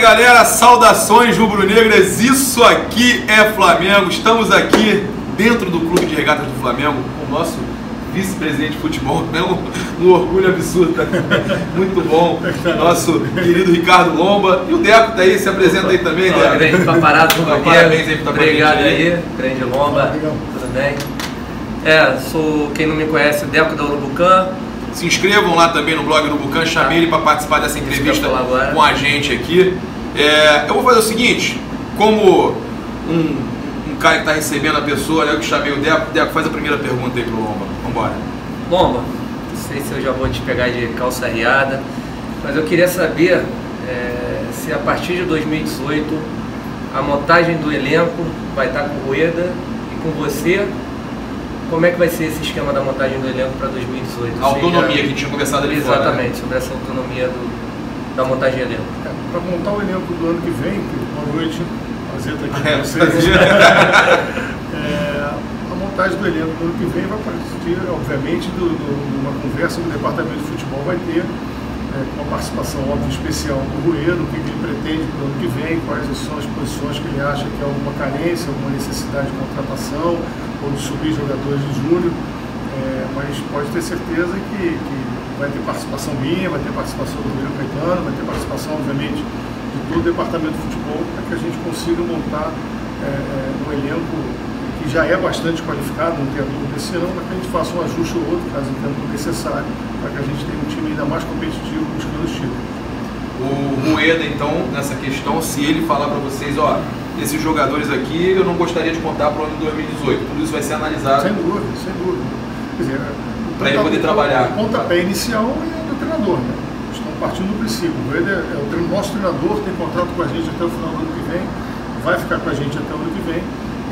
galera, saudações rubro-negras, isso aqui é Flamengo. Estamos aqui dentro do Clube de Regatas do Flamengo com o nosso vice-presidente de futebol, é um orgulho absurdo, tá? Muito bom, nosso querido Ricardo Lomba. E o Deco tá aí, se apresenta aí também, Deco. Grande paparado do Parabéns aí por estar Obrigado aí, grande Lomba, tudo bem? Sou, quem não me conhece, Deco da Urubucã. Se inscrevam lá também no blog Urubucã, chamei ele para participar dessa entrevista com a gente aqui. Eu vou fazer o seguinte, como um cara que está recebendo a pessoa, né, eu que chamei o Deco, faz a primeira pergunta aí pro Lomba. Vambora. Lomba, não sei se eu já vou te pegar de calça riada, mas eu queria saber se a partir de 2018 a montagem do elenco vai estar com o Rueda e com você. Como é que vai ser esse esquema da montagem do elenco para 2018? A autonomia que tinha conversado ali fora. Exatamente, sobre essa autonomia da montagem do elenco. Para montar o elenco do ano que vem, boa noite, prazer estar aqui com vocês. A montagem do elenco do ano que vem vai partir, obviamente, de uma conversa que o departamento de futebol vai ter, com a participação óbvia especial do Rueda, o que ele pretende para o ano que vem, quais são as posições que ele acha que há alguma carência, alguma necessidade de contratação, ou de subir jogadores de júnior, mas pode ter certeza que vai ter participação minha, vai ter participação do William Caetano, vai ter participação, obviamente, de todo o departamento de futebol, para que a gente consiga montar um elenco que já é bastante qualificado, não tem dúvida desse ano, para que a gente faça um ajuste ou outro, caso entenda necessário, para que a gente tenha um time ainda mais competitivo buscando os títulos. O Rueda, então, nessa questão, se ele falar para vocês, ó, esses jogadores aqui eu não gostaria de contar para o ano de 2018, tudo isso vai ser analisado. Sem dúvida, sem dúvida. Quer dizer, para ele poder trabalhar. O pontapé inicial é do treinador, né? Estamos partindo do princípio. O Rueda é o nosso treinador, tem contrato com a gente até o final do ano que vem, vai ficar com a gente até o ano que vem,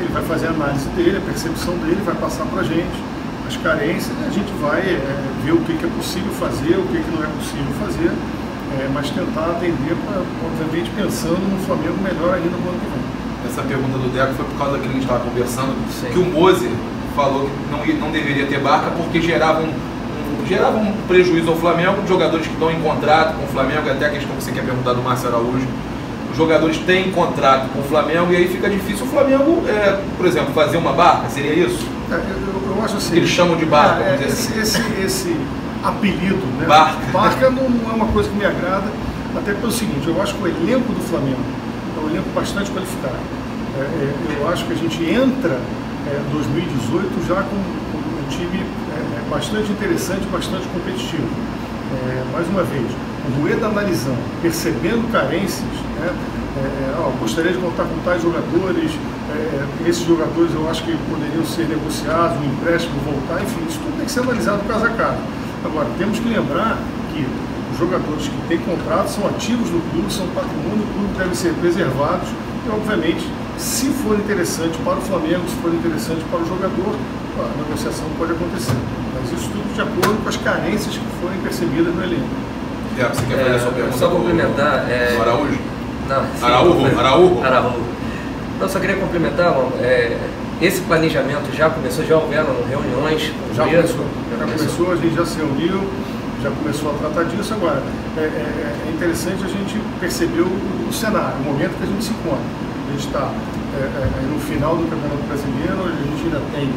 ele vai fazer a análise dele, a percepção dele, vai passar para a gente as carências, e a gente vai ver o que é possível fazer, o que não é possível fazer, mas tentar atender, obviamente, pensando no Flamengo melhor ainda no ano que vem. Essa pergunta do Deco foi por causa daquilo que a gente estava conversando, sim, que o Moser falou que não deveria ter barca porque gerava um prejuízo ao Flamengo, jogadores que estão em contrato com o Flamengo, até a questão que você quer perguntar do Márcio Araújo. Os jogadores têm contrato com o Flamengo e aí fica difícil o Flamengo, por exemplo, fazer uma barca, seria isso? Eu acho assim. Que eles chamam de barca, vamos dizer assim. Esse apelido, né? Barca não é uma coisa que me agrada, até pelo seguinte, eu acho que o elenco do Flamengo é um elenco bastante qualificado. Eu acho que a gente entra 2018 já com um time bastante interessante, bastante competitivo. Mais uma vez, o Rueda analisando, percebendo carências, gostaria de contar com tais jogadores, esses jogadores eu acho que poderiam ser negociados, um empréstimo voltar, enfim, isso tudo tem que ser analisado caso a caso. Agora, temos que lembrar que os jogadores que têm contrato são ativos no clube, são patrimônio do clube, devem ser preservados e, obviamente, se for interessante para o Flamengo, se for interessante para o jogador, a negociação pode acontecer. Mas isso tudo de acordo com as carências que forem percebidas no elenco. Você quer fazer a sua pergunta? Só complementar. Do Araújo? Não, sim, Araújo. Não, só queria complementar, esse planejamento já começou, já houveram reuniões? Já começou, a gente já se reuniu, já começou a tratar disso. Agora, é interessante a gente perceber o cenário, o momento que a gente se encontra. A gente está no final do Campeonato Brasileiro, a gente ainda tem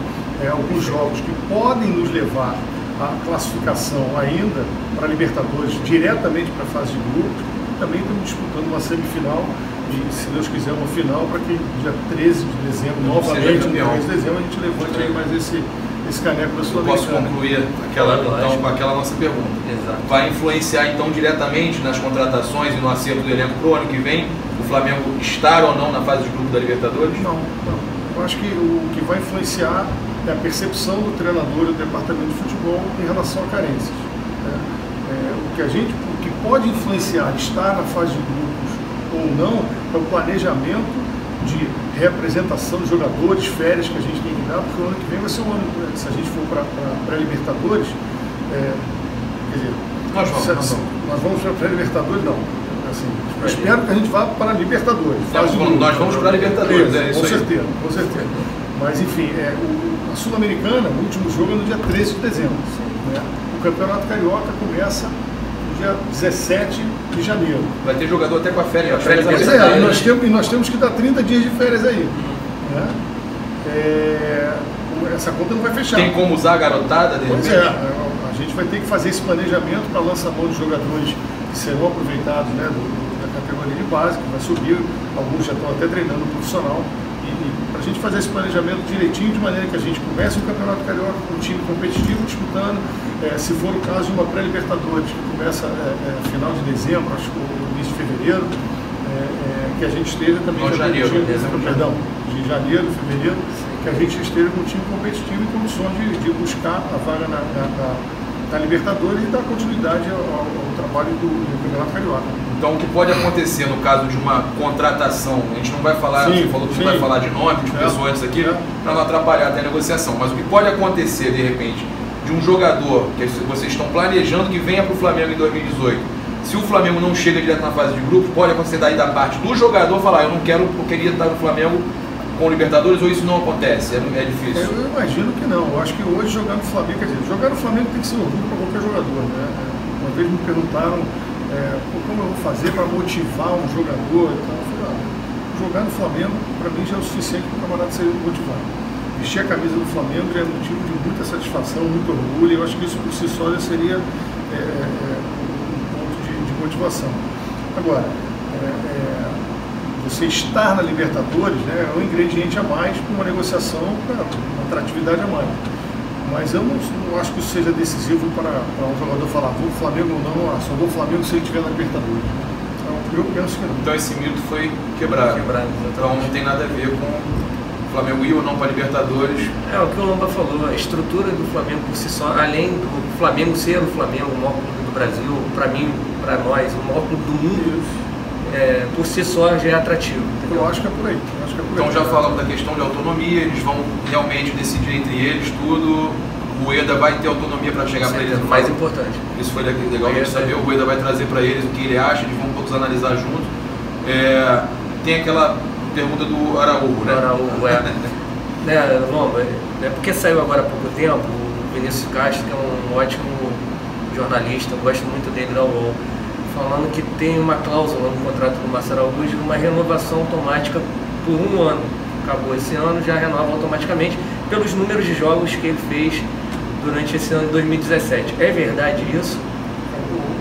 alguns jogos que podem nos levar à classificação ainda para a Libertadores, diretamente para a fase de grupos. Também estamos disputando uma semifinal e, se Deus quiser, uma final para que dia 13 de dezembro, novamente, no 13 de dezembro, a gente levante aí mais esse caneco da Sul-Americana. Posso concluir então, com aquela nossa pergunta? Exato. Vai influenciar então diretamente nas contratações e no acerto do elenco para o ano que vem, o Flamengo estar ou não na fase de grupo da Libertadores? Não. Eu acho que o que vai influenciar é a percepção do treinador e do departamento de futebol em relação a carências. O que pode influenciar estar na fase de grupos ou não é o planejamento de representação de jogadores, férias que a gente tem que dar, porque o ano que vem vai ser um ano, se a gente for para pré-Libertadores, quer dizer, nós vamos para pré-Libertadores, não. Assim, eu espero que a gente vá para a Libertadores. Nós vamos para a Libertadores, com certeza. Mas enfim, a Sul-Americana, o último jogo é no dia 13 de dezembro. Né? O Campeonato Carioca começa dia 17 de janeiro. Vai ter jogador até com a férias. Pois é, e nós temos que dar 30 dias de férias aí. Né? Essa conta não vai fechar. Tem como usar a garotada? Pois é, a gente vai ter que fazer esse planejamento para lançar mão de jogadores que serão aproveitados, né, da categoria de base, que vai subir, alguns já estão até treinando no profissional, e para a gente fazer esse planejamento direitinho, de maneira que a gente comece o Campeonato Carioca com um time competitivo disputando, se for o caso de uma pré-Libertadores, que começa final de dezembro, acho que início de fevereiro, que a gente esteja também de janeiro, de janeiro, fevereiro, que a gente esteja com um time competitivo em condições de buscar a vaga na Libertadores e dar continuidade ao trabalho do Campeonato Carioca. Então, o que pode acontecer no caso de uma contratação, a gente não vai falar, você falou que não vai falar de nome, de pessoas aqui, para não atrapalhar até a negociação, mas o que pode acontecer, de repente, de um jogador que vocês estão planejando que venha para o Flamengo em 2018, se o Flamengo não chega direto na fase de grupo, pode acontecer daí da parte do jogador falar, eu queria estar no Flamengo com o Libertadores, ou isso não acontece? É difícil? Eu imagino que não. Eu acho que hoje jogar no Flamengo, quer dizer, jogar no Flamengo tem que ser orgulho para qualquer jogador. Né? Uma vez me perguntaram como eu vou fazer para motivar um jogador. Então, eu falei, jogar no Flamengo, para mim, já é o suficiente para o camarada ser motivado. Vestir a camisa do Flamengo já é motivo de muita satisfação, muito orgulho, e eu acho que isso por si só já seria um ponto de motivação. Agora, você estar na Libertadores, né, é um ingrediente a mais para uma negociação, para uma atratividade a mais. Mas eu não acho que isso seja decisivo para um jogador falar, vou pro Flamengo ou não, só vou pro Flamengo se ele estiver na Libertadores. Então, eu penso que não. Então esse mito foi quebrado. Então não tem nada a ver com o Flamengo ir ou não para a Libertadores. O que o Lomba falou, a estrutura do Flamengo por si só, além do Flamengo ser o Flamengo, o maior clube do Brasil, para mim, para nós, o maior clube do mundo, por si só já é atrativo. Entendeu? Eu acho que é por aí. Então já falamos da questão de autonomia, eles vão realmente decidir entre eles tudo. O Rueda vai ter autonomia para chegar para eles. Mais importante. Isso foi legal de saber. O Rueda vai trazer para eles o que ele acha, eles vão todos analisar junto. Tem aquela pergunta do Araújo, né? Araújo, Lomba, porque saiu agora há pouco tempo o Vinícius Castro, que é um ótimo jornalista, eu gosto muito dele da UOL, falando que tem uma cláusula no contrato do Márcio Araújo, uma renovação automática por 1 ano. Acabou esse ano, já renova automaticamente pelos números de jogos que ele fez durante esse ano de 2017. É verdade isso?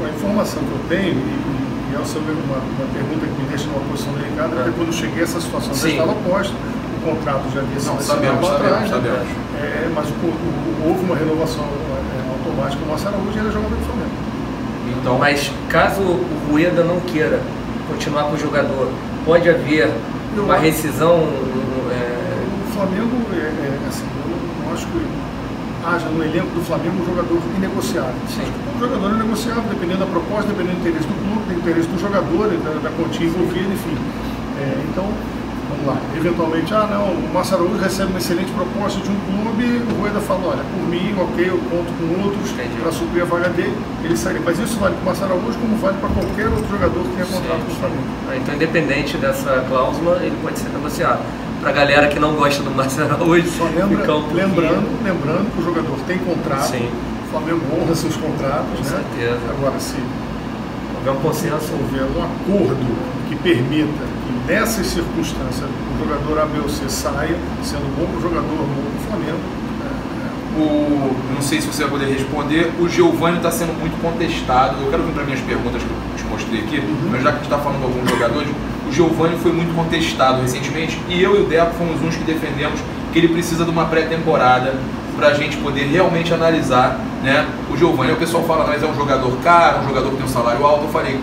A informação que eu tenho, e é sobre uma pergunta que me deixa numa posição delicada, porque quando eu cheguei a essa situação já estava posta, o contrato já havia sido assinado atrás, mas houve uma renovação automática do Márcio Araújo e ele é jogador do Flamengo. Então, mas caso o Rueda não queira continuar com o jogador, pode haver uma rescisão? O Flamengo, assim, eu não acho que haja no elenco do Flamengo um jogador inegociável. Um jogador inegociável, dependendo da proposta, dependendo do interesse do clube, do interesse do jogador, da quantia envolvida, enfim. Então, vamos lá, eventualmente, o Márcio Araújo recebe uma excelente proposta de um clube, o Rueda fala, olha, por mim, ok, eu conto com outros para suprir a vaga dele, ele sairia. Mas isso vale para o Márcio Araújo como vale para qualquer outro jogador que tenha contrato com o Flamengo. Então, independente dessa cláusula, ele pode ser negociado. Para a galera que não gosta do Márcio Araújo, só lembrando que o jogador tem contrato, o Flamengo honra seus contratos, com certeza. Agora, se houver um consenso, houver um acordo que permita que nessas circunstâncias o jogador A, B ou C saia, sendo bom para o jogador, bom para o Flamengo. Não sei se você vai poder responder, o Giovani está sendo muito contestado. Eu quero vir para minhas perguntas que eu te mostrei aqui, mas já que a gente está falando de alguns jogadores, o Giovani foi muito contestado recentemente e eu e o Deco fomos uns que defendemos que ele precisa de uma pré-temporada para a gente poder realmente analisar, né, o Giovani. O pessoal fala, mas é um jogador caro, um jogador que tem um salário alto. Eu falei,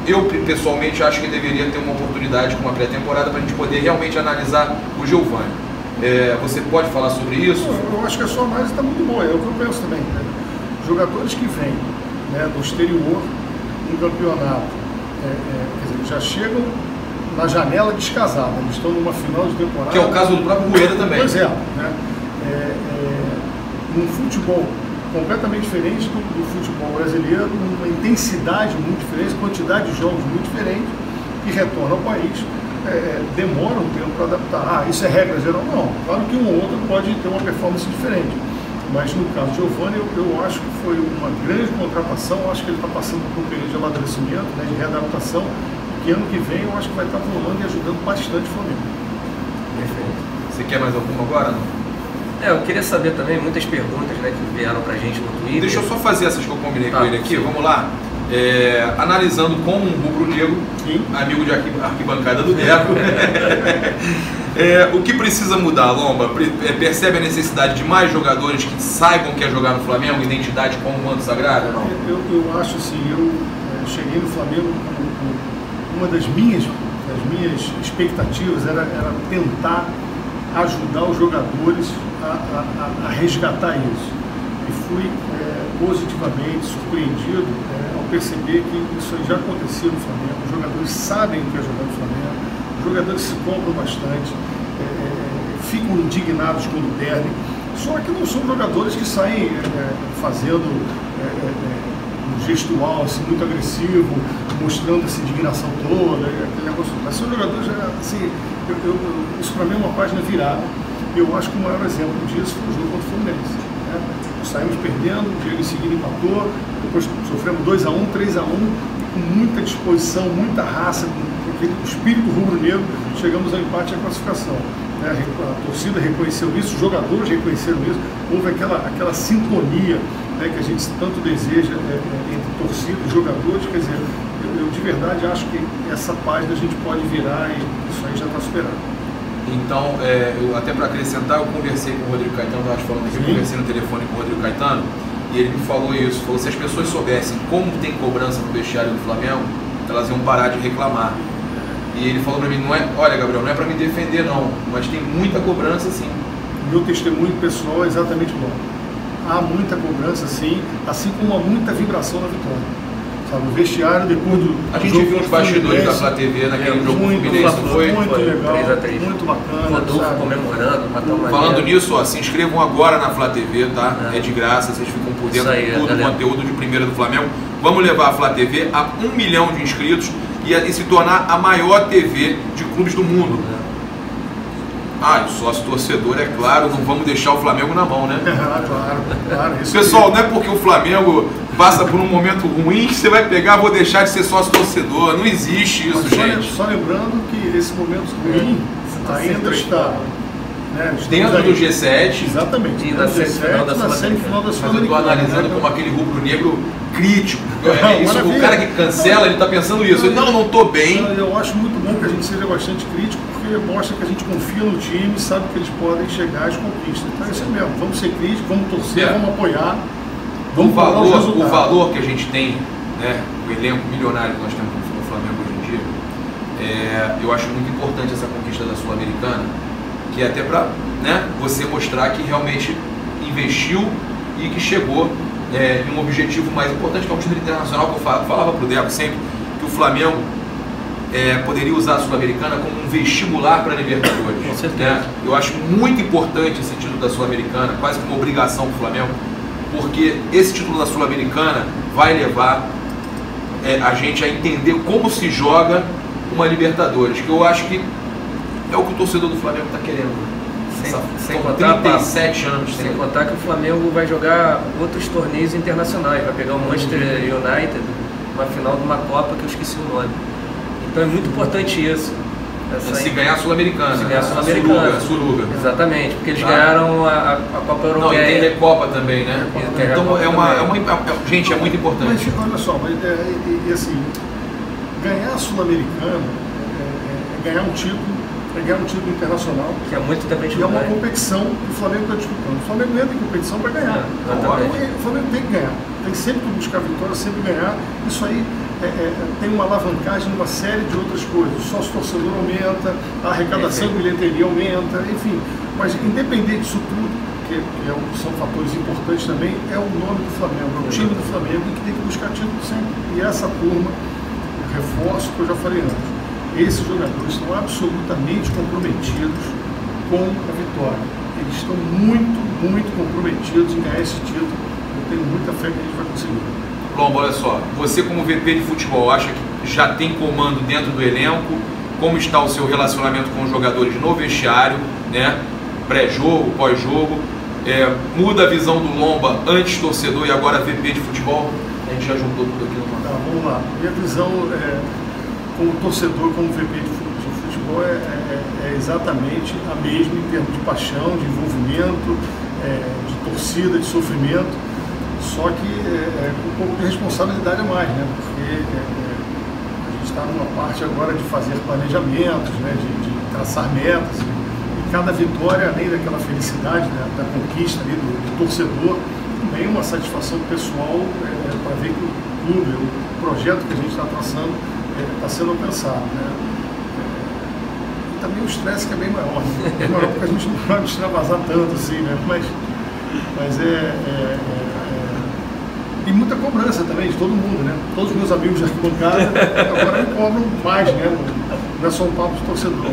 eu pessoalmente acho que deveria ter uma oportunidade com uma pré-temporada para a gente poder realmente analisar o Giovani. Você pode falar sobre isso? Eu acho que a sua análise está muito boa, é o que eu penso também. Né? Jogadores que vêm, né, do exterior, um campeonato, quer dizer, já chegam na janela descasada, eles estão numa final de temporada. Que é o caso do próprio Rueda também. Pois é, né? Num futebol completamente diferente do futebol brasileiro, uma intensidade muito diferente, quantidade de jogos muito diferente, e retorna ao país. Demora um tempo para adaptar. Isso é regra geral? Não. Claro que um ou outro pode ter uma performance diferente. Mas no caso de Giovani, eu acho que foi uma grande contratação. Eu acho que ele está passando por um período de amadurecimento, né, de readaptação, que ano que vem eu acho que vai estar voando e ajudando bastante o Flamengo. Perfeito. Você quer mais alguma agora? Não? Eu queria saber também muitas perguntas, né, que vieram pra gente no Twitter. Deixa eu só fazer essas que eu combinei com ele aqui. Vamos lá. Analisando como um rubro-negro, amigo de arquibancada do Deco, o que precisa mudar, Lomba? Percebe a necessidade de mais jogadores que saibam que é jogar no Flamengo, identidade como um manto sagrado? Não? Eu acho assim, eu cheguei no Flamengo com uma das minhas expectativas era tentar ajudar os jogadores a resgatar isso. E fui positivamente surpreendido ao perceber que isso já acontecia no Flamengo. Os jogadores sabem o que é jogar no Flamengo, os jogadores se compram bastante, ficam indignados quando perdem, só que não são jogadores que saem fazendo um gestual assim, muito agressivo, mostrando essa indignação toda, aquele negócio. Mas são jogadores, assim, isso para mim é uma página virada. Eu acho que o maior exemplo disso foi o jogo contra o Fluminense. Saímos perdendo, o Diego em seguida empatou, depois sofremos 2-1, 3-1, com muita disposição, muita raça, com aquele espírito rubro-negro, chegamos ao empate e à classificação. A torcida reconheceu isso, os jogadores reconheceram isso, houve aquela sintonia, né, que a gente tanto deseja entre torcida e jogadores. Quer dizer, eu de verdade acho que essa página a gente pode virar e isso aí já está superado. Então, até para acrescentar, eu conversei com o Rodrigo Caetano, estava falando aqui, eu conversei no telefone com o Rodrigo Caetano, e ele me falou isso, falou: se as pessoas soubessem como tem cobrança no vestiário do Flamengo, elas iam parar de reclamar. E ele falou para mim: olha, Gabriel, não é para me defender não, mas tem muita cobrança sim. Meu testemunho pessoal é exatamente igual. Há muita cobrança sim, assim como há muita vibração na vitória. Sabe, o vestiário depois do A gente viu os bastidores da Flá TV naquele jogo Fluminense, foi muito legal, 3-3. muito bacana. Rodolfo comemorando, Falando nisso, se inscrevam agora na Flá TV, tá? É de graça, vocês ficam por dentro de todo o conteúdo de primeira do Flamengo. Vamos levar a Flá TV a 1 milhão de inscritos e se tornar a maior TV de clubes do mundo. E o sócio torcedor, é claro, não vamos deixar o Flamengo na mão, né? Claro. Pessoal, não é porque o Flamengo passa por um momento ruim que você vai pegar, vou deixar de ser sócio torcedor. Não existe isso, gente. Só lembrando que esse momento ruim ainda está, né, dentro do G7. Exatamente. E na semifinal da Sul-Americana. Mas eu estou analisando como aquele rubro-negro crítico. O cara que cancela, ele está pensando isso. Ele, não estou bem. Eu acho muito bom que a gente seja bastante crítico, porque mostra que a gente confia no time, sabe que eles podem chegar às conquistas. Então é isso mesmo. Vamos ser críticos, vamos torcer, vamos apoiar. O valor que a gente tem, né, o elenco milionário que nós temos no Flamengo hoje em dia, eu acho muito importante essa conquista da Sul-Americana, que é até para, né, você mostrar que realmente investiu e que chegou em um objetivo mais importante, que é o título internacional, que eu falava para o Deco sempre, que o Flamengo poderia usar a Sul-Americana como um vestibular para a Libertadores. Com certeza. Né? Eu acho muito importante esse título da Sul-Americana, quase como uma obrigação para o Flamengo, porque esse título da Sul-Americana vai levar a gente a entender como se joga uma Libertadores, que eu acho que é o que o torcedor do Flamengo está querendo. Sem contar 37 anos. Sem contar que o Flamengo vai jogar outros torneios internacionais, vai pegar o Manchester United, uma final de uma Copa que eu esqueci o nome. Então é muito importante isso. Se ganhar a Sul-Americana. Se ganhar a Sul-Americana. Suruga. Exatamente, porque eles ganharam a Copa Europeia. Não, e tem Recopa também, né? Então gente, é muito importante. Mas olha só, assim, ganhar a Sul-Americana é ganhar um título. Ganhar um título internacional, que é muito também e é uma competição que o Flamengo está disputando. O Flamengo entra em competição para ganhar. O Flamengo tem que ganhar, tem sempre que buscar vitória, sempre ganhar. Isso aí tem uma alavancagem numa série de outras coisas. O sócio torcedor aumenta, a arrecadação de bilheteria aumenta, enfim. Mas independente disso tudo, que são fatores importantes também, é o nome do Flamengo, é o time do Flamengo que tem que buscar título sempre. E essa turma, reforço que eu já falei antes, esses jogadores estão absolutamente comprometidos com a vitória. Eles estão muito, muito comprometidos em ganhar esse título. Eu tenho muita fé que a gente vai conseguir. Lomba, olha só, você como VP de futebol, acha que já tem comando dentro do elenco? Como está o seu relacionamento com os jogadores no vestiário, né? Pré-jogo, pós-jogo? muda a visão do Lomba antes torcedor e agora VP de futebol? A gente já juntou tudo aqui no Tá, vamos lá. Minha visão como torcedor, como VP de futebol é exatamente a mesma em termos de paixão, de envolvimento, de torcida, de sofrimento, só que com um pouco de responsabilidade a mais, né? Porque a gente está numa parte agora de fazer planejamentos, né? De traçar metas, e cada vitória, além daquela felicidade, né? Da conquista ali do torcedor, também uma satisfação pessoal para ver que o clube, o projeto que a gente está traçando está sendo alcançado, né? E também o estresse que é bem maior, né? É maior porque a gente não vai extravasar tanto assim, né? Mas e muita cobrança também de todo mundo, né? Todos os meus amigos de arquibancada agora me cobram mais, né? Não é só um papo de torcedor,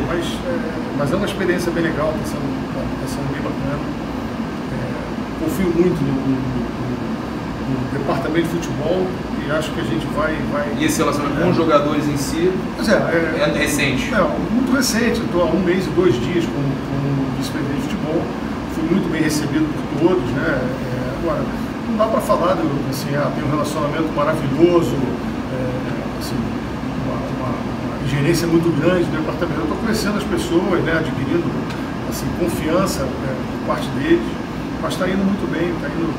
mas é uma experiência bem legal, está sendo bem bacana. Confio muito no departamento de futebol e acho que a gente vai... E esse relacionamento com os jogadores em si é recente? Muito recente. Estou há 1 mês e 2 dias como vice-presidente de futebol. Fui muito bem recebido por todos, né? Agora, não dá para falar tem um relacionamento maravilhoso, assim, uma ingerência muito grande do departamento. Eu estou conhecendo as pessoas, né? Adquirindo assim, confiança por parte deles, mas está indo muito bem, está indo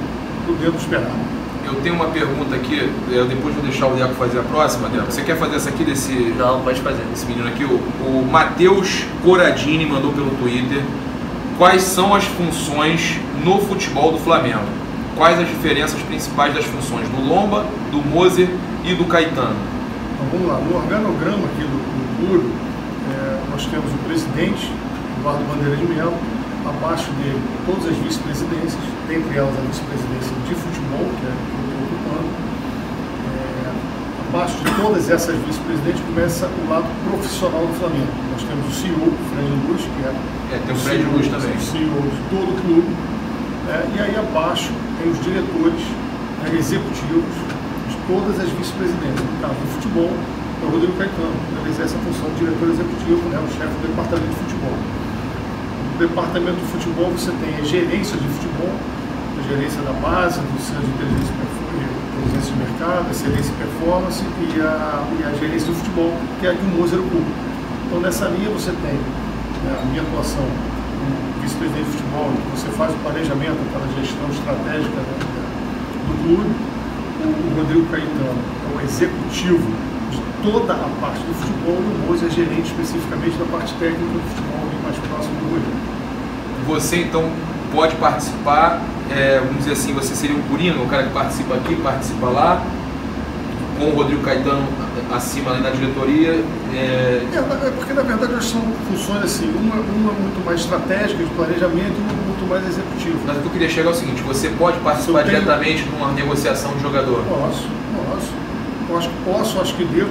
tudo dentro do esperado. Eu tenho uma pergunta aqui, depois vou deixar o Deco fazer a próxima, Deco. Você quer fazer essa aqui desse... Não, pode fazer. Esse menino aqui, o Matheus Coradini mandou pelo Twitter. Quais são as funções no futebol do Flamengo? Quais as diferenças principais das funções do Lomba, do Moser e do Caetano? Então vamos lá, no organograma aqui do clube, nós temos o presidente, Eduardo Bandeira de Melo, abaixo dele todas as vice-presidências, dentre elas a vice-presidência de futebol, que é o que eu estou ocupando. Abaixo de todas essas vice-presidentes começa o lado profissional do Flamengo. Nós temos o CEO, Fred Luz, que tem o Fred Luz também. O CEO de todo o clube. E aí abaixo tem os diretores executivos de todas as vice-presidências. No caso do futebol, é o Rodrigo Caetano, que exerce a função de diretor executivo, né, o chefe do departamento de futebol. No departamento de futebol você tem a gerência de futebol, a gerência da base, do centro de inteligência de mercado, excelência e performance e a gerência do futebol, que é a que o Moser ocupa. Então nessa linha você tem a minha atuação como vice-presidente de futebol, que você faz o planejamento para a gestão estratégica do clube. O Rodrigo Caetano é o executivo de toda a parte do futebol e o Moser é gerente especificamente da parte técnica do futebol, bem mais próximo do Rodrigo. Você então pode participar, vamos dizer assim, você seria um coringa, o cara que participa aqui, participa lá, com o Rodrigo Caetano acima ali na diretoria. Porque na verdade são funções assim, uma muito mais estratégica de planejamento e uma muito mais executiva. Mas o que eu queria chegar é o seguinte, você pode participar diretamente de uma negociação de jogador? Posso. Eu acho que posso, acho que devo,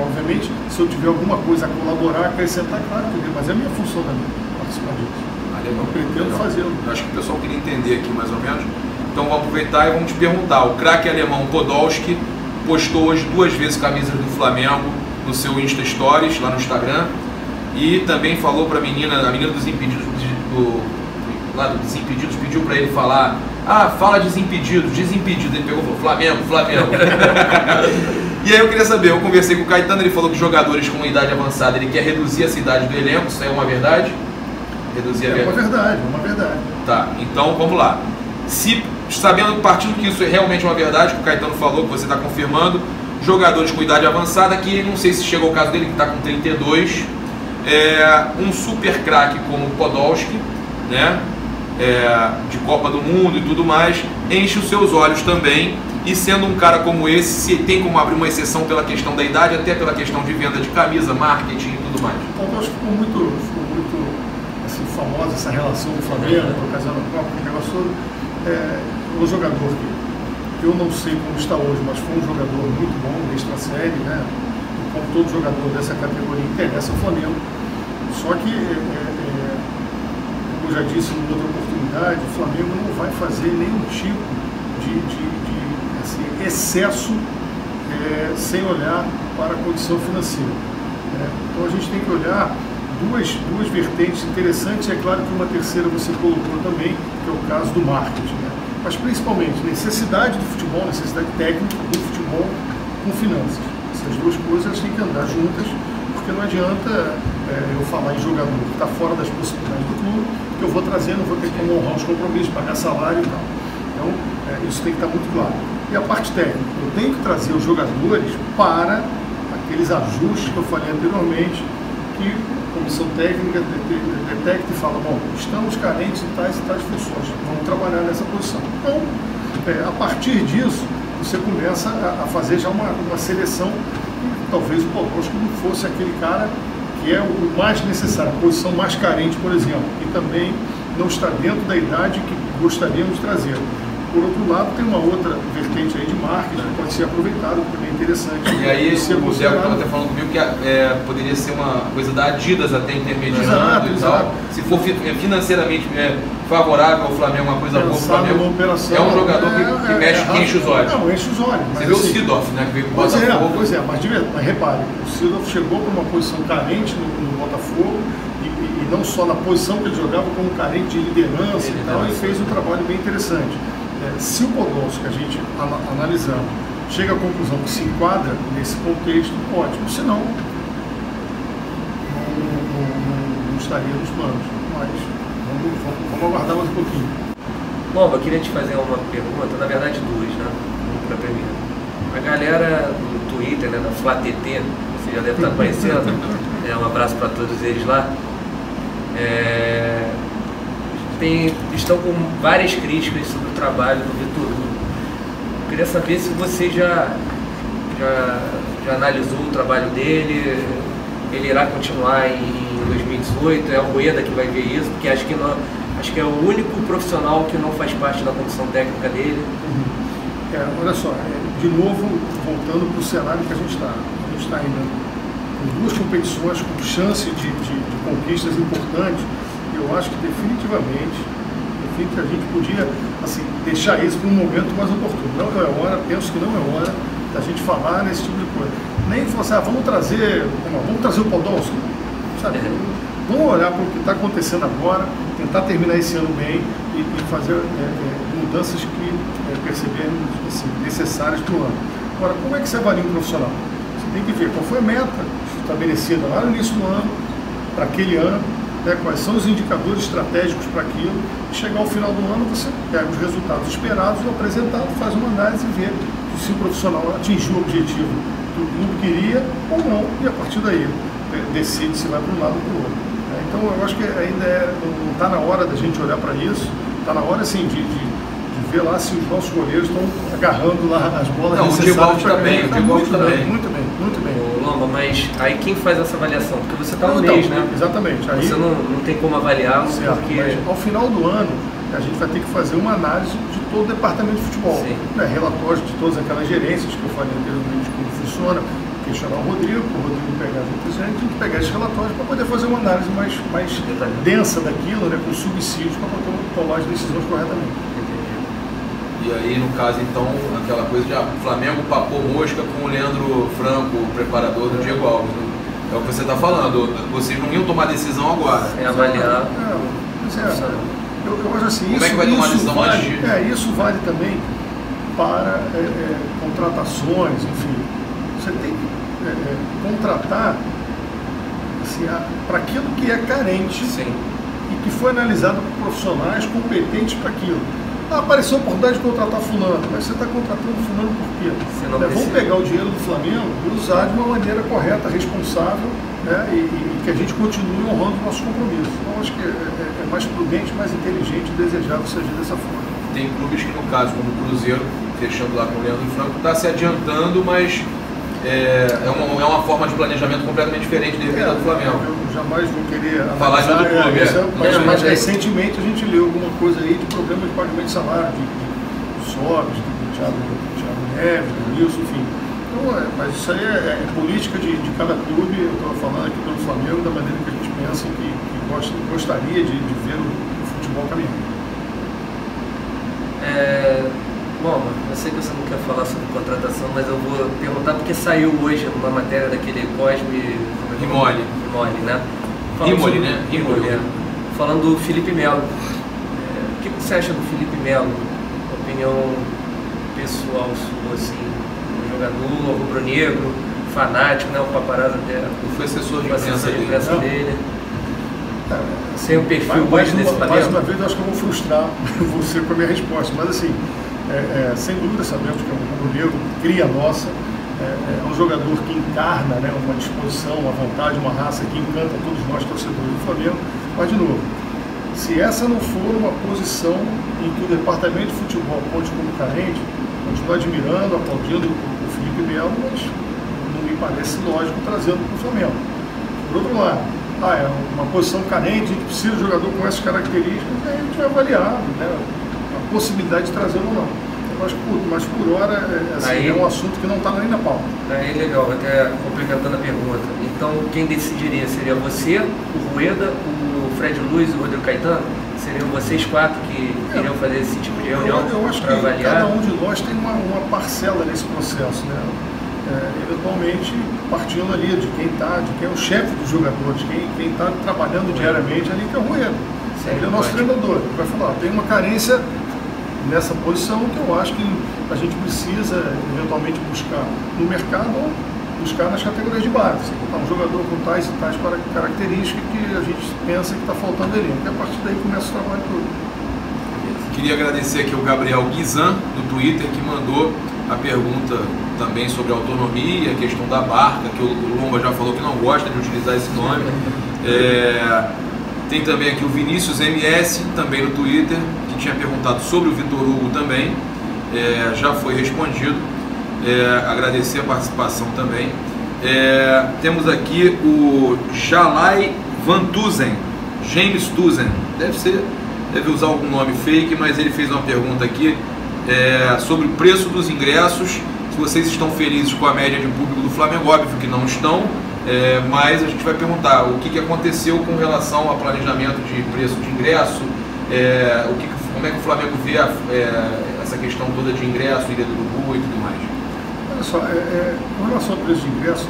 obviamente, se eu tiver alguma coisa a colaborar, acrescentar, claro que devo, mas é a minha função também, participar disso. Legal, eu pretendo fazê-lo. Acho que o pessoal queria entender aqui mais ou menos. Então vamos aproveitar e vamos te perguntar. O craque alemão Podolski postou hoje 2 vezes camisas do Flamengo no seu Insta Stories, lá no Instagram. E também falou para a menina dos Impedidos, lá do Desimpedidos, pediu para ele falar: fala Desimpedidos. Ele pegou e falou: Flamengo. E aí eu queria saber, eu conversei com o Caetano, ele falou que jogadores com idade avançada, ele quer reduzir essa idade do elenco, isso é uma verdade? Reduzir uma verdade. Tá, então vamos lá. Sabendo, partindo que isso é realmente uma verdade, que o Caetano falou, que você está confirmando, jogadores com idade avançada, que não sei se chegou o caso dele, que está com 32, um super craque como o Podolski, né, de Copa do Mundo e tudo mais, enche os seus olhos também, e sendo um cara como esse, se tem como abrir uma exceção pela questão da idade, até pela questão de venda de camisa, marketing e tudo mais. O Podolski ficou muito assim, famosa essa relação do Flamengo, por ocasião da Copa, o negócio todo. Um jogador que eu não sei como está hoje, mas foi um jogador muito bom, extra série, né? Como todo jogador dessa categoria interessa ao Flamengo. Só que, como eu já disse em outra oportunidade, o Flamengo não vai fazer nenhum tipo de assim, excesso sem olhar para a condição financeira. Então a gente tem que olhar duas vertentes interessantes, e é claro que uma terceira você colocou também, que é o caso do marketing, né? Mas principalmente necessidade do futebol, necessidade técnica do futebol com finanças. Essas duas coisas têm que andar juntas, porque não adianta eu falar em jogador que está fora das possibilidades do clube, que eu vou trazer, não vou ter como honrar os compromissos, pagar salário e tal. Então, isso tem que estar muito claro. E a parte técnica, eu tenho que trazer os jogadores para aqueles ajustes que eu falei anteriormente, que a comissão técnica detecta e fala, bom, estamos carentes de tais e tais funções, vamos trabalhar nessa posição. Então, a partir disso, você começa a fazer já uma seleção, e talvez o Podolski não fosse aquele cara que é o mais necessário, a posição mais carente, por exemplo, e também não está dentro da idade que gostaríamos de trazer. Por outro lado, tem uma outra vertente aí de marketing que pode ser aproveitado, que também é interessante. E aí, o Zé estava até falando comigo que poderia ser uma coisa da Adidas até intermediando e tal. Se for financeiramente favorável ao Flamengo, uma coisa boa para o Flamengo, é um jogador que mexe, que enche os olhos. Não, enche os olhos. Você vê o Seedorf, né, que veio com o Botafogo. Pois é, mas repare, o Seedorf chegou para uma posição carente no Botafogo, e não só na posição que ele jogava, como carente de liderança e tal, e fez um trabalho bem interessante. Se o Podolski, que a gente analisando, chega à conclusão que se enquadra nesse contexto, ótimo, senão não estaria nos planos, mas vamos aguardar mais um pouquinho. Bom, eu queria te fazer uma pergunta, na verdade duas, né? Para a primeira. A galera do Twitter, né, da FlaTT, você já deve estar conhecendo, um abraço para todos eles lá, estão com várias críticas sobre o trabalho do Vitor Hugo. Eu queria saber se você já analisou o trabalho dele, ele irá continuar em 2018, é o Rueda que vai ver isso, porque acho que é o único profissional que não faz parte da comissão técnica dele. Olha só, de novo, voltando para o cenário que a gente está. A gente está ainda com duas competições com chance de conquistas importantes. Eu acho que definitivamente a gente podia deixar isso para um momento mais oportuno. Não é hora, penso que não é hora da gente falar nesse tipo de coisa. Nem falar assim, vamos trazer o Podolski, sabe? Vamos olhar para o que está acontecendo agora, tentar terminar esse ano bem e fazer mudanças que percebermos necessárias para o ano. Agora, como é que você avalia um profissional? Você tem que ver qual foi a meta estabelecida lá no início do ano, para aquele ano, quais são os indicadores estratégicos para aquilo, e chegar ao final do ano você pega os resultados esperados, o apresentado, faz uma análise e vê se o profissional atingiu o objetivo que o clube queria ou não, e a partir daí decide se vai para um lado ou para o outro. Então eu acho que ainda não está na hora da gente olhar para isso, está na hora assim de ver lá se os nossos goleiros estão agarrando lá as bolas necessárias. O Diego está bem, muito bem. Lomba, mas aí quem faz essa avaliação? Porque você está no mês, né? Exatamente. Aí, você não tem como avaliar, porque... Mas ao final do ano, a gente vai ter que fazer uma análise de todo o departamento de futebol. Relatórios de todas aquelas gerências que eu falei anteriormente, como funciona, questionar o Rodrigo pegar as a gente pegar esses relatórios para poder fazer uma análise mais densa daquilo, com subsídios para poder tomar as decisões corretamente. E aí, no caso, então, aquela coisa de Flamengo papou mosca com o Leandro Franco, o preparador do Diego Alves. Né? É o que você está falando, vocês não iam tomar decisão agora. Avaliar. Eu acho assim, como é que vai tomar decisão vale, isso vale também para contratações, enfim. Você tem que contratar para aquilo que é carente. Sim. E que foi analisado por profissionais competentes para aquilo. Apareceu a oportunidade de contratar fulano, mas você está contratando fulano por quê? Vamos pegar o dinheiro do Flamengo e usar de uma maneira correta, responsável, e que a gente continue honrando nossos compromissos. Então acho que é mais prudente, mais inteligente e desejável seja dessa forma. Tem clubes que, no caso, como o Cruzeiro, fechando lá com o Leandro Franco, está se adiantando, mas é uma forma de planejamento completamente diferente da do Flamengo. Eu jamais vou querer falar de outro clube. Mas recentemente a gente leu alguma coisa aí de problema de pagamento de salário, de Sobis, do Thiago Neves, do Nilson, enfim. Então, mas isso aí é política de cada clube. Eu estava falando aqui pelo Flamengo, da maneira que a gente pensa que gostaria de ver o futebol caminhando. Bom, eu sei que você não quer falar sobre contratação, mas eu vou perguntar porque saiu hoje uma matéria daquele Cosme Rimoli, né? Rimoli, né? Rimoli. Falando do Felipe Melo. O que você acha do Felipe Melo? Opinião pessoal sua, assim, um jogador rubro-negro, fanático, né? O paparazzo até. Foi assessor de imprensa dele. Sem o perfil mais uma vez, eu acho que eu vou frustrar você com a minha resposta, mas assim, sem dúvida sabemos que é um rubro-negro, cria nossa, é um jogador que encarna, né, uma disposição, uma vontade, uma raça que encanta todos nós torcedores do Flamengo. Mas de novo, se essa não for uma posição em que o departamento de futebol conte como carente, continuo admirando, aplaudindo o Felipe Melo, mas não me parece lógico trazendo para o Flamengo. Por outro lado, é uma posição carente, a gente precisa de um jogador com essas características, aí a gente vai avaliar, né, a possibilidade de trazê-lo ou não. Mas por hora assim, aí, é um assunto que não está nem na pauta. Aí legal, até complementando a pergunta. Então quem decidiria? Seria você, o Rueda, o Fred Luiz e o Rodrigo Caetano? Seriam vocês quatro que iriam fazer esse tipo de reunião para avaliar? Cada um de nós tem uma parcela nesse processo, né? Eventualmente partindo ali de quem é o chefe dos jogadores, quem está trabalhando diariamente ali, que é o Rueda. Ele é o nosso treinador. Ele vai falar, tem uma carência nessa posição que eu acho que a gente precisa eventualmente buscar no mercado ou buscar nas categorias de base. Um jogador com tais e tais características que a gente pensa que está faltando elenco. E a partir daí começa o trabalho todo. Queria agradecer aqui o Gabriel Guizan, do Twitter, que mandou a pergunta também sobre a autonomia, a questão da barca, que o Lomba já falou que não gosta de utilizar esse nome. Tem também aqui o Vinícius MS, também no Twitter, que tinha perguntado sobre o Vitor Hugo também, já foi respondido. Agradecer a participação também. Temos aqui o Jalai Van Tuzen, James Tuzen, deve usar algum nome fake, mas ele fez uma pergunta aqui sobre o preço dos ingressos, se vocês estão felizes com a média de público do Flamengo. Óbvio que não estão, mas a gente vai perguntar o que aconteceu com relação ao planejamento de preço de ingresso, como é que o Flamengo vê essa questão toda de ingresso, Ilha do Urubu e tudo mais. Olha só, com relação ao preço de ingresso,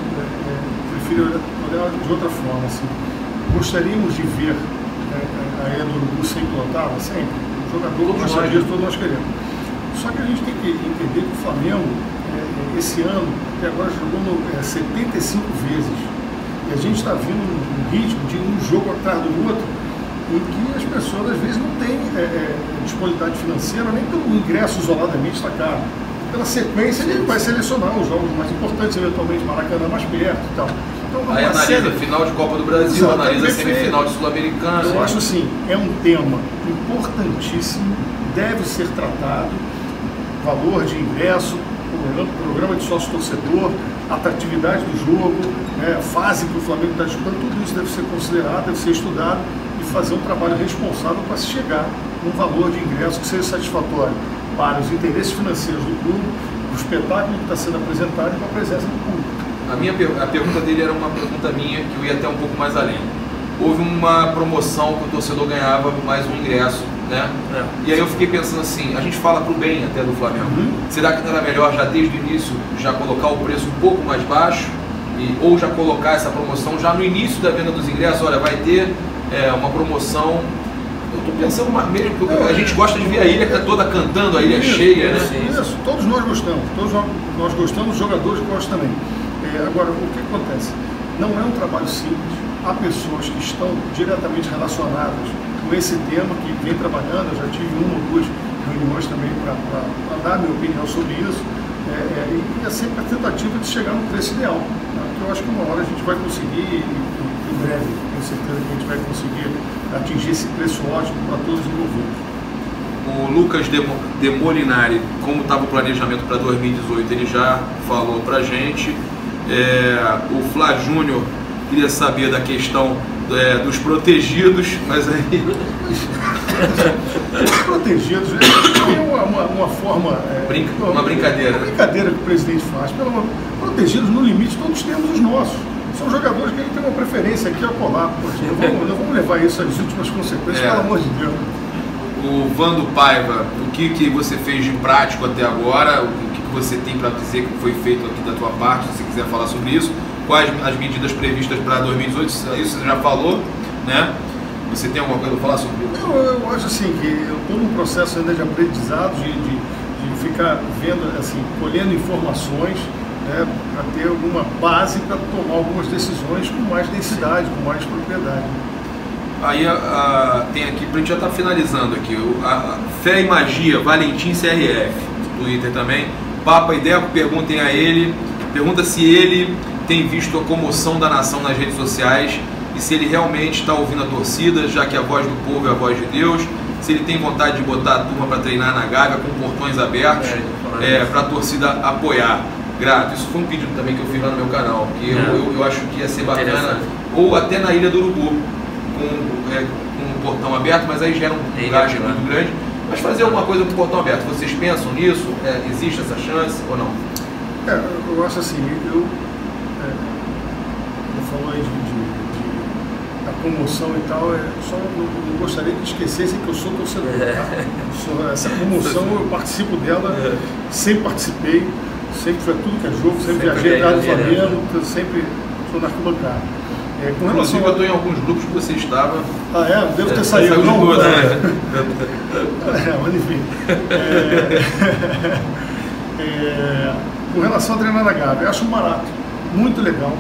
prefiro olhar de outra forma. Assim. Gostaríamos de ver a Ilha do Urubu sempre lotada, sempre. O jogador gosta disso, todos nós queremos. Só que a gente tem que entender que o Flamengo, esse ano, até agora jogou 75 vezes. E a gente está vindo num ritmo de um jogo atrás do outro, em que as pessoas às vezes não têm disponibilidade financeira, nem pelo ingresso isoladamente está caro. Pela sequência ele vai selecionar os jogos mais importantes, eventualmente Maracanã mais perto e tal. Então, aí analisa final de Copa do Brasil, analisa semifinal de Sul-Americana. Eu acho assim, é um tema importantíssimo, deve ser tratado, valor de ingresso, programa de sócio-torcedor, atratividade do jogo, fase que o Flamengo está disputando, tudo isso deve ser considerado, deve ser estudado e fazer um trabalho responsável para se chegar num valor de ingresso que seja satisfatório para os interesses financeiros do clube, o espetáculo que está sendo apresentado e para a presença do público. A pergunta dele era uma pergunta minha, que eu ia até um pouco mais além. Houve uma promoção que o torcedor ganhava mais um ingresso, né? E aí eu fiquei pensando assim, a gente fala pro bem até do Flamengo. Será que não era melhor já desde o início já colocar o preço um pouco mais baixo? Ou já colocar essa promoção já no início da venda dos ingressos? Olha, vai ter uma promoção. Eu estou pensando mesmo, porque a gente gosta de ver a ilha toda cantando, a ilha cheia, né? Isso, todos nós gostamos, os jogadores gostam também. Agora, o que acontece? Não é um trabalho simples, há pessoas que estão diretamente relacionadas com esse tema, que vem trabalhando, eu já tive uma ou duas reuniões também para dar a minha opinião sobre isso, e é sempre a tentativa de chegar no preço ideal, né? Eu acho que uma hora a gente vai conseguir, em breve, tenho certeza que a gente vai conseguir atingir esse preço ótimo para todos os envolvidos. O Lucas de Molinari, como estava o planejamento para 2018, ele já falou para a gente. O Flá Júnior queria saber da questão dos protegidos, mas aí... Os protegidos é uma forma... uma brincadeira. Uma brincadeira que o presidente faz. Protegidos, no limite, todos temos os nossos. São jogadores que a gente tem uma preferência aqui a colar. Não vamos levar isso às últimas consequências, pelo amor de Deus. O Vando Paiva, o que você fez de prático até agora? O que você tem para dizer que foi feito aqui da tua parte, se você quiser falar sobre isso? Quais as medidas previstas para 2018? Isso você já falou. né? Você tem alguma coisa para falar sobre isso? Eu acho assim que eu estou num processo ainda de aprendizado, de ficar vendo, assim, colhendo informações, né, para ter alguma base para tomar algumas decisões com mais densidade, com mais propriedade. Aí tem aqui, pra gente já estar finalizando aqui, a Fé e Magia, Valentim CRF, Twitter também. Papa e Deco perguntem a ele, pergunta se ele tem visto a comoção da nação nas redes sociais e se ele realmente está ouvindo a torcida, já que a voz do povo é a voz de Deus, se ele tem vontade de botar a turma para treinar na Gávea com portões abertos para a torcida apoiar. Grato, isso foi um pedido também que eu fiz lá no meu canal, que eu acho que ia ser bacana, ou até na Ilha do Urubu, com um portão aberto, mas aí gera um gasto muito grande. Mas fazer alguma coisa com o portão aberto, vocês pensam nisso? Existe essa chance ou não? Eu acho assim, eu falou aí da comoção e tal, só não gostaria que esquecessem que eu sou torcedor. Tá? Essa comoção eu participo dela, sempre participei, sempre foi tudo que é jogo, sempre viajei atrás do Flamengo, sempre estou na arquibancada. Inclusive eu estou em alguns grupos que você estava. Devo ter saído, não? Mas enfim. Com relação a treinar na Gávea, eu acho barato, muito legal.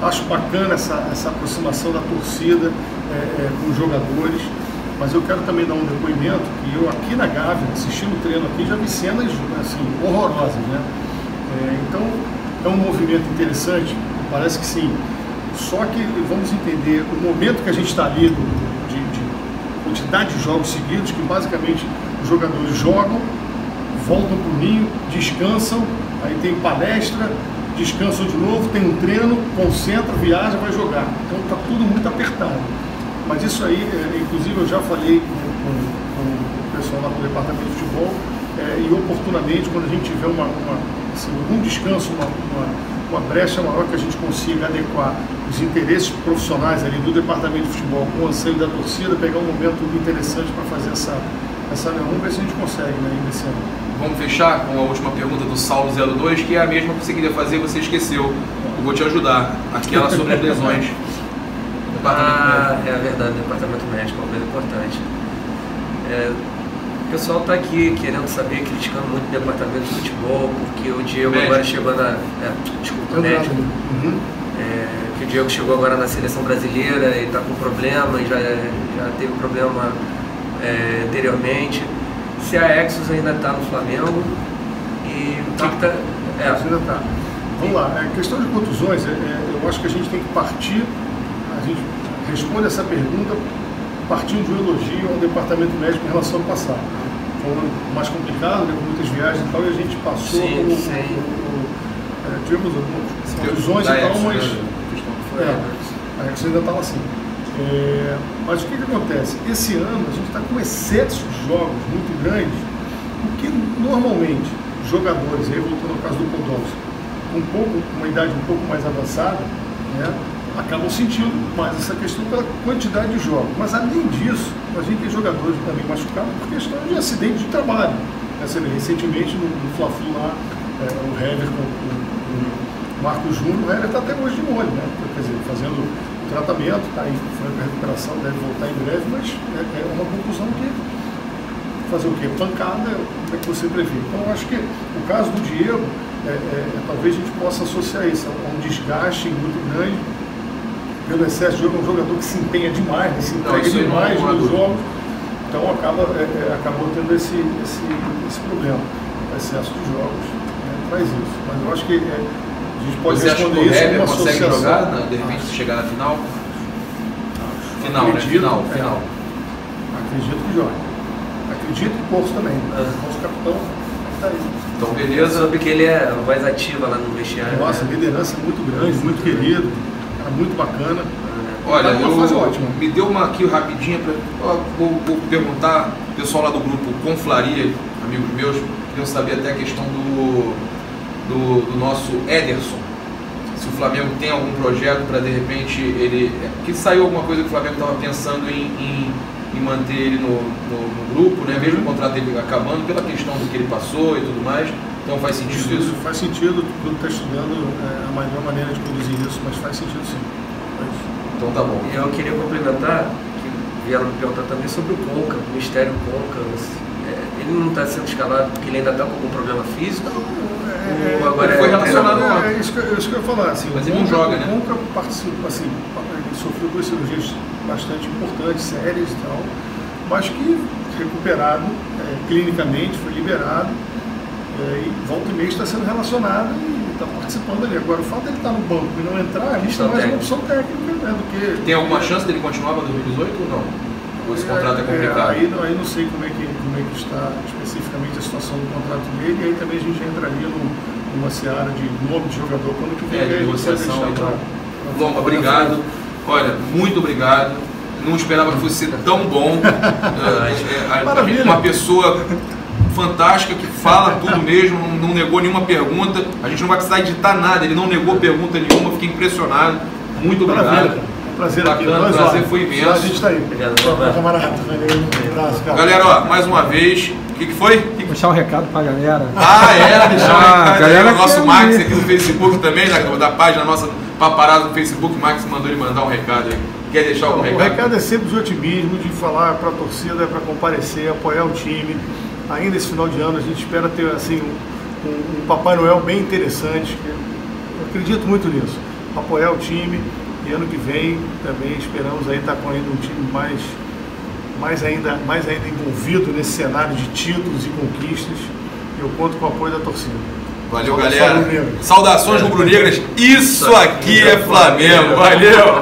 Acho bacana essa aproximação da torcida com os jogadores. Mas eu quero também dar um depoimento que eu aqui na Gávea, assistindo o treino aqui, já vi cenas assim, horrorosas, né? Então é um movimento interessante, parece que sim. Só que vamos entender o momento que a gente está ali de quantidade de jogos seguidos, que basicamente os jogadores jogam, voltam para o ninho, descansam, aí tem palestra, descansam de novo, tem um treino, concentra, viaja, vai jogar. Então está tudo muito apertado. Mas isso aí, inclusive eu já falei com o pessoal lá do departamento de futebol, e oportunamente, quando a gente tiver algum descanso, uma brecha maior que a gente consiga adequar os interesses profissionais ali do departamento de futebol com o anseio da torcida, pegar um momento interessante para fazer essa reunião, ver se a gente consegue, né, nesse ano. Vamos fechar com a última pergunta do Saulo 02, que é a mesma que você queria fazer, você esqueceu. Eu vou te ajudar. Aquela sobre as lesões. É verdade, departamento médico é uma coisa importante. O pessoal está aqui querendo saber, criticando muito o departamento de futebol, porque o Diego médico. Agora chegou na... desculpa, médico. Que o Diego chegou agora na seleção brasileira e está com problema, e já teve problema anteriormente. Se a Exos ainda está no Flamengo e ainda está. Vamos lá, questão de contusões, eu acho que a gente tem que partir, a gente responde essa pergunta partindo de um elogio ao departamento médico em relação ao passado. Foi um ano mais complicado, né, com muitas viagens e tal, e a gente passou tivemos algumas contusões e tal, mas a Exos ainda estava assim. Mas o que acontece? Esse ano a gente está com excesso de jogos muito grandes, porque normalmente jogadores, aí voltando ao caso do Podolski, uma idade um pouco mais avançada, né, acabam sentindo mais essa questão pela quantidade de jogos. Mas além disso, a gente tem jogadores também machucados por questão de acidente de trabalho. Recentemente no Fla-Flu lá, o Hever com o Marcos Júnior, o Hever está até hoje de molho, né? Quer dizer, fazendo tratamento, está em recuperação, deve voltar em breve, mas é uma conclusão que fazer o quê? Pancada é que você prevê. Então eu acho que o caso do Diego, talvez a gente possa associar isso a um desgaste muito grande pelo excesso de jogo, um jogador que se empenha demais, né? Se entrega demais nos jogos, então acabou tendo esse problema. O excesso de jogos traz isso. Mas eu acho que a gente pode responder isso como uma associação. Consegue jogar, de repente, se chegar na final? Final. Acredito que joga. Acredito que o Porto também. O nosso capitão está aí. Então, beleza. Soube que ele é voz ativa lá no vestiário. Nossa, liderança muito grande, muito querido, cara muito bacana. Olha, me deu uma aqui rapidinha, vou perguntar, o pessoal lá do grupo Conflaria, amigos meus, queriam saber até a questão do nosso Ederson. Se o Flamengo tem algum projeto para, de repente, que saiu alguma coisa que o Flamengo estava pensando em manter ele no grupo, né? Mesmo o contrato dele acabando, pela questão do que ele passou e tudo mais. Então faz sentido isso? Faz sentido, o clube está estudando a melhor maneira de conduzir isso, mas faz sentido sim. Então tá bom. E eu queria complementar, que vieram me perguntar também sobre o Conca, o mistério Conca. Ele não está sendo escalado porque ele ainda está com algum problema físico? Agora foi relacionado a... isso que eu ia falar. Assim, mas ele não joga, né? O Conca participa, assim, ele sofreu 2 cirurgias bastante importantes, sérias e tal, mas que recuperado clinicamente, foi liberado, e volta e meia está sendo relacionado e está participando ali. Agora, o fato dele estar no banco e não entrar, a gente tem mais uma opção técnica, né, do que... Tem alguma chance dele continuar para 2018 ou não? Ou esse contrato é complicado? Aí não sei como é que está especificamente a situação do contrato dele, e aí também a gente entraria numa seara de nome de jogador quando que vem de negociação. Então. Lomba, obrigado. Olha, muito obrigado. Não esperava que fosse ser tão bom. Uma pessoa fantástica que fala tudo mesmo, não negou nenhuma pergunta. A gente não vai precisar editar nada, ele não negou pergunta nenhuma, fiquei impressionado. Muito obrigado. Prazer aqui. Bacana, o prazer foi imenso. A gente está aí. Obrigado, camarada. Galera, ó, mais uma vez, o que foi? Deixar um recado pra galera. Deixar um recado. Galera, o nosso Max aqui no Facebook também, da página nossa Paparazzo no Facebook, o Max mandou ele mandar um recado aí. Quer deixar algum recado? O recado é sempre de otimismo, de falar para a torcida, para comparecer, apoiar o time. Ainda esse final de ano a gente espera ter assim, um Papai Noel bem interessante. Eu acredito muito nisso. Apoiar o time. E ano que vem também esperamos aí estar com ainda um time mais ainda envolvido nesse cenário de títulos e conquistas. Eu conto com o apoio da torcida. Valeu, galera. Saudações rubro-negras. Isso aqui é Flamengo. Valeu!